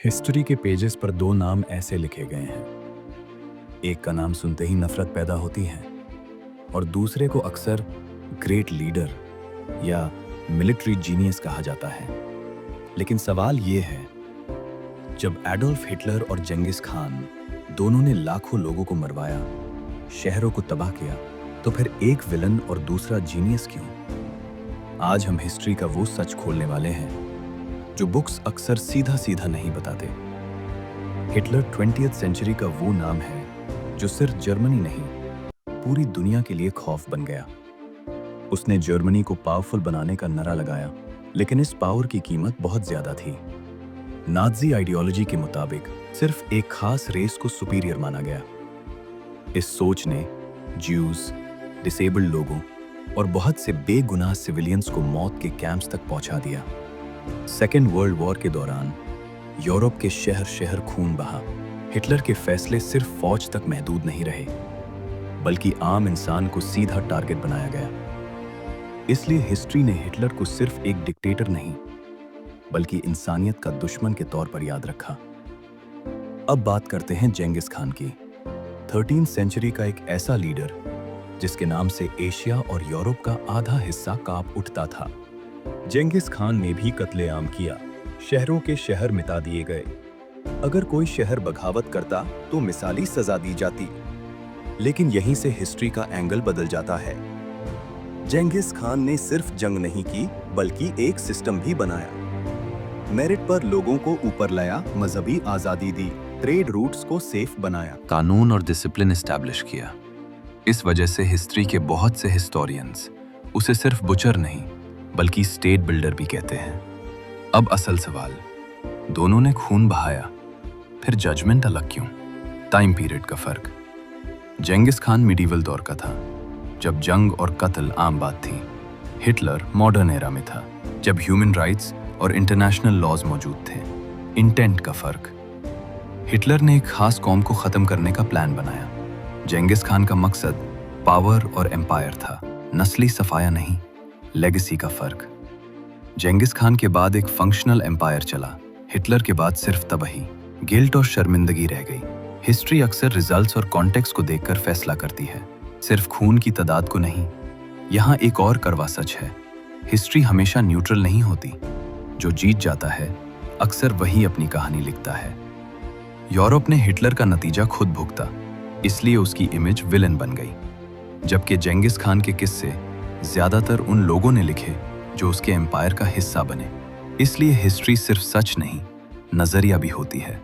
History के pages पर दो नाम ऐसे लिखे गए हैं। एक का नाम सुनते ही नफरत पैदा होती है और दूसरे को अक्सर ग्रेट लीडर या मिलिट्री जीनियस कहा जाता है। लेकिन सवाल ये है, जब एडोल्फ हिटलर और जंगिस खान दोनों ने लाखों लोगों को मरवाया, शहरों को तबाह किया, तो फिर एक विलन और दूसरा जीनियस क्यों? आज हम हिस्ट्री का वो सच खोलने वाले हैं जो बुक्स अक्सर सीधा सीधा नहीं बताते। हिटलर 20th सेंचुरी का वो नाम है जो सिर्फ जर्मनी नहीं, पूरी दुनिया के लिए खौफ बन गया। उसने जर्मनी को पावरफुल बनाने का नारा लगाया, लेकिन इस पावर की कीमत बहुत ज्यादा थी। नाज़ी आइडियोलॉजी के मुताबिक सिर्फ एक खास रेस को सुपीरियर माना गया। इस सोच ने ज्यूज, डिसेबल्ड लोगों और बहुत से बेगुनाह सिविलियंस को मौत के कैंप्स तक पहुंचा दिया। सेकेंड वर्ल्ड वॉर के दौरान यूरोप के शहर शहर खून बहा। हिटलर के फैसले सिर्फ फौज तक महदूद नहीं रहे, बल्कि आम इंसान को सीधा टारगेट बनाया गया। इसलिए हिस्ट्री ने हिटलर को सिर्फ एक डिक्टेटर नहीं, बल्कि इंसानियत का दुश्मन के तौर पर याद रखा। अब बात करते हैं जंगिस खान की। 13th सेंचुरी का एक ऐसा लीडर जिसके नाम से एशिया और यूरोप का आधा हिस्सा कांप उठता था। जंगिस खान ने भी कत्लेआम किया, शहरों के शहर मिटा दिए गए। अगर कोई शहर बगावत करता तो मिसाली सजा दी जाती। लेकिन यहीं से हिस्ट्री का एंगल बदल जाता है। जंगिस खान ने सिर्फ जंग नहीं की, बल्कि एक सिस्टम भी बनाया। मेरिट पर लोगों को ऊपर लाया, मजहबी आजादी दी, ट्रेड रूट्स को सेफ बनाया, कानून और डिसिप्लिन एस्टैब्लिश किया। इस वजह से हिस्ट्री के बहुत से हिस्टोरियंस उसे सिर्फ बुचर नहीं, बल्कि स्टेट बिल्डर भी कहते हैं। अब असल सवाल, दोनों ने खून बहाया, फिर जजमेंट अलग क्यों? टाइम पीरियड का फर्क। जंगिस खान मिडीवल दौर का था, जब जंग और कत्ल आम बात थी। हिटलर मॉडर्न एरा में था, जब ह्यूमन राइट्स और इंटरनेशनल लॉज मौजूद थे। इंटेंट का फर्क। हिटलर ने एक खास कौम को खत्म करने का प्लान बनाया। जंगिस खान का मकसद पावर और एम्पायर था, नस्ली सफाया नहीं। लेगेसी का फर्क। जंगिस खान के बाद एक फंक्शनल एम्पायर चला, हिटलर के बाद सिर्फ तबाही, गिल्ट और शर्मिंदगी रह गई। हिस्ट्री अक्सर रिजल्ट्स और कॉन्टेक्स्ट को देखकर फैसला करती है, सिर्फ खून की तादाद को नहीं। यहाँ एक और कड़वा सच है, हिस्ट्री हमेशा न्यूट्रल नहीं होती। जो जीत जाता है अक्सर वही अपनी कहानी लिखता है। यूरोप ने हिटलर का नतीजा खुद भुगता, इसलिए उसकी इमेज विलन बन गई। जबकि जंगिस खान के किस्से ज्यादातर उन लोगों ने लिखे जो उसके एम्पायर का हिस्सा बने। इसलिए हिस्ट्री सिर्फ सच नहीं, नजरिया भी होती है।